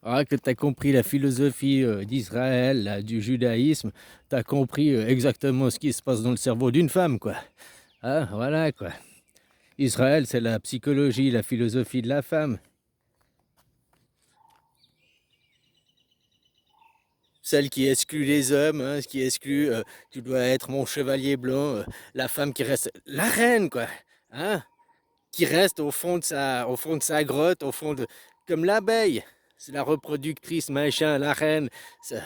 Ah, que tu as compris la philosophie d'Israël, là, du judaïsme, tu as compris exactement ce qui se passe dans le cerveau d'une femme, quoi. Ah, voilà, quoi. Israël, c'est la psychologie, la philosophie de la femme. Celle qui exclut les hommes, hein, qui exclut, tu dois être mon chevalier blanc, la femme qui reste la reine, quoi. Hein, qui reste au fond de sa grotte, comme l'abeille. C'est la reproductrice, machin, la reine. C'est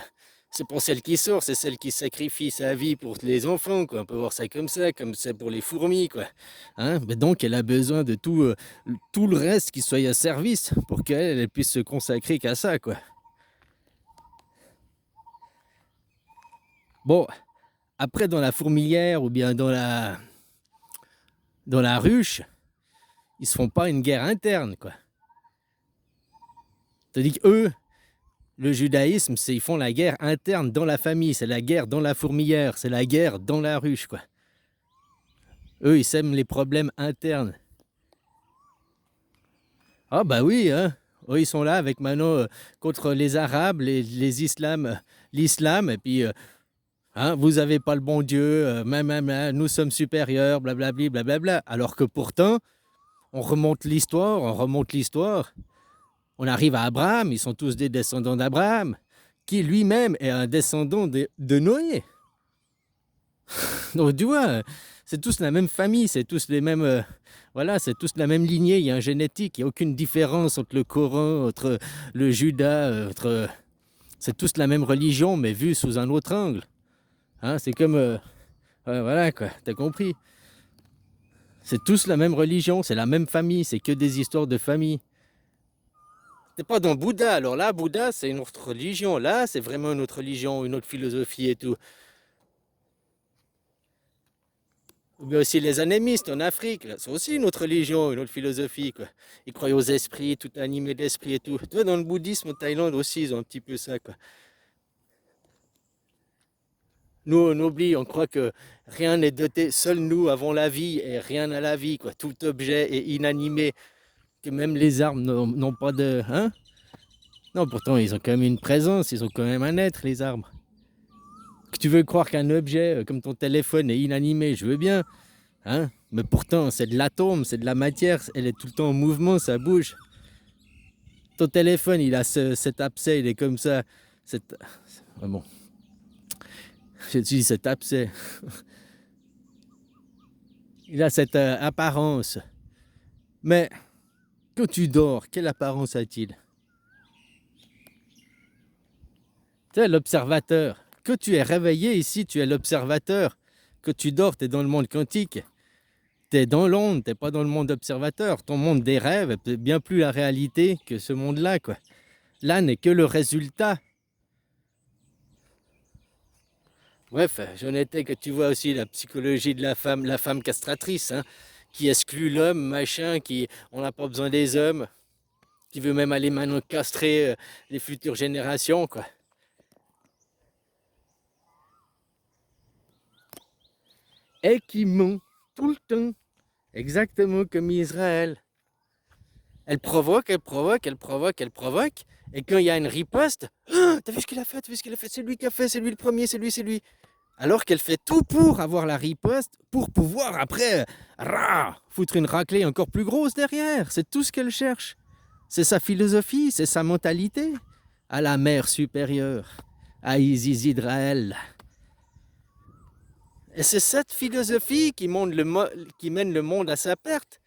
c'est pour celle qui sort, c'est celle qui sacrifie sa vie pour les enfants, quoi. On peut voir ça comme c'est pour les fourmis, quoi. Hein? Mais donc, elle a besoin de tout le reste qui soit à service pour qu'elle elle puisse se consacrer qu'à ça, quoi. Bon, après, dans la fourmilière ou bien dans la ruche, ils se font pas une guerre interne, quoi. Tandis qu'eux, le judaïsme, c'est ils font la guerre interne dans la famille, c'est la guerre dans la fourmilière, c'est la guerre dans la ruche, quoi. Eux, ils sèment les problèmes internes. Ah bah oui, hein. Eux, ils sont là avec maintenant contre les Arabes, l'islam, et puis hein, vous avez pas le bon Dieu, nous sommes supérieurs, blablabli, blablabla. Alors que pourtant, on remonte l'histoire, on arrive à Abraham, ils sont tous des descendants d'Abraham, qui lui-même est un descendant de Noé. Donc tu vois, c'est tous la même famille, c'est tous les mêmes, voilà, c'est tous la même lignée. Il y a un génétique, il n'y a aucune différence entre le Coran, entre le Juda, c'est tous la même religion, mais vue sous un autre angle. Hein, c'est comme, voilà quoi, t'as compris. C'est tous la même religion, c'est la même famille, c'est que des histoires de famille. T'es pas dans Bouddha, alors là, Bouddha, c'est une autre religion. Là, c'est vraiment une autre religion, une autre philosophie et tout. Ou bien aussi les animistes en Afrique, là, c'est aussi une autre religion, une autre philosophie, quoi. Ils croient aux esprits, tout animé d'esprit et tout. Tu vois, dans le bouddhisme en Thaïlande aussi, ils ont un petit peu ça, quoi. Nous, on oublie, on croit que rien n'est doté, seuls nous avons la vie et rien n'a la vie, quoi. Tout objet est inanimé, que même les arbres n'ont pas de... Hein? Non, pourtant, ils ont quand même une présence, ils ont quand même un être, les arbres. Que tu veux croire qu'un objet comme ton téléphone est inanimé, je veux bien, hein? Mais pourtant, c'est de l'atome, c'est de la matière, elle est tout le temps en mouvement, ça bouge. Ton téléphone, il a cet abcès, il est comme ça. Cet... Bon, je dis cet abcès. Il a cette apparence. Mais quand tu dors, quelle apparence a-t-il? Tu es l'observateur. Quand tu es réveillé ici, tu es l'observateur. Quand tu dors, tu es dans le monde quantique. Tu es dans l'onde, tu n'es pas dans le monde observateur. Ton monde des rêves est peut-être bien plus la réalité que ce monde-là, quoi. Là n'est que le résultat. Bref, j'en étais que tu vois aussi la psychologie de la femme castratrice, hein, qui exclut l'homme, machin, qui on n'a pas besoin des hommes, qui veut même aller maintenant castrer les futures générations, quoi. Et qui ment tout le temps, exactement comme Israël. Elle provoque, elle provoque, elle provoque, elle provoque, et quand il y a une riposte, ah, t'as vu ce qu'il a fait, t'as vu ce qu'il a fait, c'est lui qui a fait, c'est lui le premier, c'est lui. Alors qu'elle fait tout pour avoir la riposte, pour pouvoir après foutre une raclée encore plus grosse derrière. C'est tout ce qu'elle cherche. C'est sa philosophie, c'est sa mentalité. À la mère supérieure, à Isis Hydraël. Et c'est cette philosophie qui mène le monde à sa perte.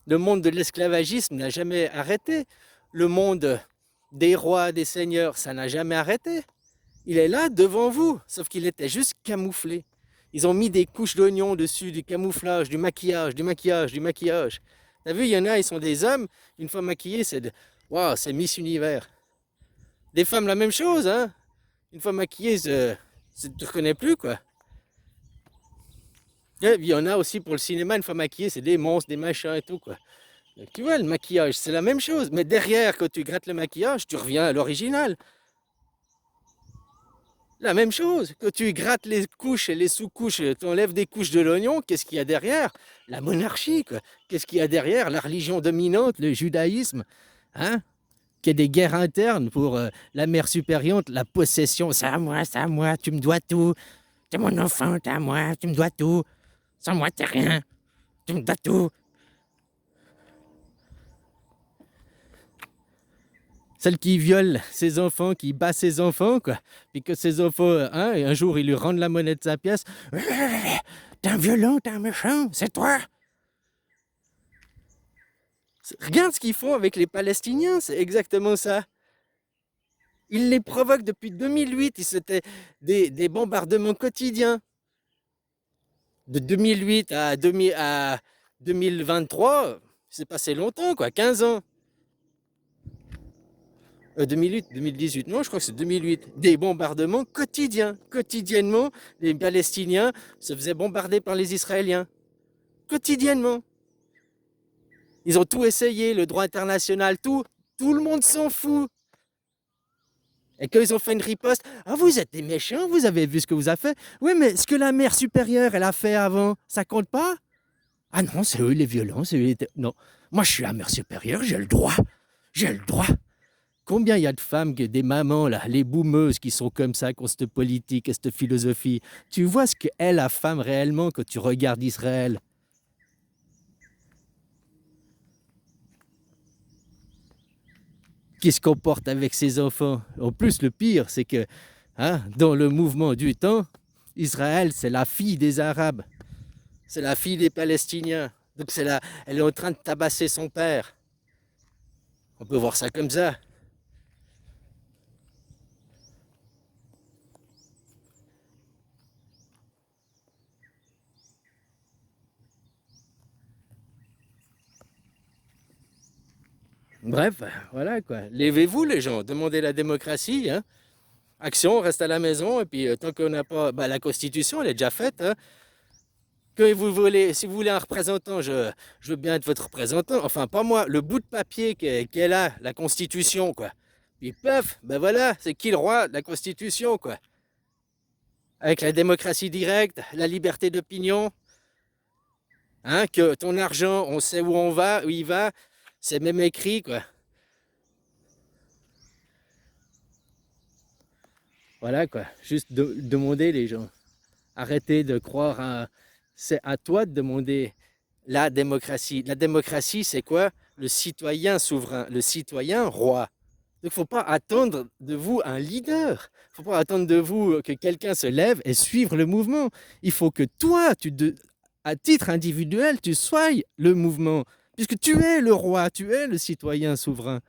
Le monde de l'esclavagisme n'a jamais arrêté. Le monde des rois, des seigneurs, ça n'a jamais arrêté. Il est là devant vous, sauf qu'il était juste camouflé. Ils ont mis des couches d'oignons dessus, du camouflage, du maquillage, du maquillage, du maquillage. T'as vu, il y en a, ils sont des hommes, une fois maquillés, waouh, c'est Miss Univers. Des femmes, la même chose, hein. Une fois maquillées, tu ne reconnais plus, quoi. Et il y en a aussi pour le cinéma, une fois maquillées, c'est des monstres, des machins et tout, quoi. Donc, tu vois, le maquillage, c'est la même chose. Mais derrière, quand tu grattes le maquillage, tu reviens à l'original. La même chose, quand tu grattes les couches et les sous-couches, tu enlèves des couches de l'oignon, qu'est-ce qu'il y a derrière? La monarchie, quoi. Qu'est-ce qu'il y a derrière? La religion dominante, le judaïsme. Hein? qu'il y ait des guerres internes pour la mère supérieure, la possession. C'est à moi, tu me dois tout. T'es mon enfant, t'es à moi, tu me dois tout. Sans moi, t'es rien. Tu me dois tout. Celle qui viole ses enfants, qui bat ses enfants, quoi. Puis que ses enfants, hein, et un jour, ils lui rendent la monnaie de sa pièce. T'es un violent, t'es un méchant, c'est toi. Regarde ce qu'ils font avec les Palestiniens, c'est exactement ça. Ils les provoquent depuis 2008, c'était des bombardements quotidiens. De 2008 à 2023, c'est passé longtemps, quoi, 15 ans. 2008, 2018, non, je crois que c'est 2008. Des bombardements quotidiens. Quotidiennement, les Palestiniens se faisaient bombarder par les Israéliens. Quotidiennement. Ils ont tout essayé, le droit international, tout. Tout le monde s'en fout. Et quand ils ont fait une riposte, ah vous êtes des méchants, vous avez vu ce que vous avez fait. Oui, mais ce que la mère supérieure, elle a fait avant, ça compte pas? Ah non, c'est eux les violents, c'est eux les... Non, moi je suis la mère supérieure, j'ai le droit. J'ai le droit. Combien il y a de femmes, des mamans, là, les boumeuses qui sont comme ça, qui ont cette politique et cette philosophie. Tu vois ce qu'est la femme réellement quand tu regardes Israël. Qui se comporte avec ses enfants. En plus, le pire, c'est que hein, dans le mouvement du temps, Israël, c'est la fille des Arabes. C'est la fille des Palestiniens. Donc elle est en train de tabasser son père. On peut voir ça comme ça. Bref, voilà quoi. Levez-vous les gens, demandez la démocratie. Hein. Action, on reste à la maison. Et puis tant qu'on n'a pas... Bah, la Constitution, elle est déjà faite. Hein. Que vous voulez, si vous voulez un représentant, je veux bien être votre représentant. Enfin, pas moi, le bout de papier qu'elle est là, la Constitution, quoi. Puis paf, ben voilà, c'est qui le roi? La Constitution, quoi. Avec la démocratie directe, la liberté d'opinion, hein, que ton argent, on sait où on va, où il va, c'est même écrit, quoi. Voilà, quoi. Juste demander les gens. Arrêtez de croire à... C'est à toi de demander la démocratie. La démocratie, c'est quoi? Le citoyen souverain, le citoyen roi. Donc, il ne faut pas attendre de vous un leader. Il ne faut pas attendre de vous que quelqu'un se lève et suivre le mouvement. Il faut que toi, à titre individuel, tu sois le mouvement. Puisque tu es le roi, tu es le citoyen souverain.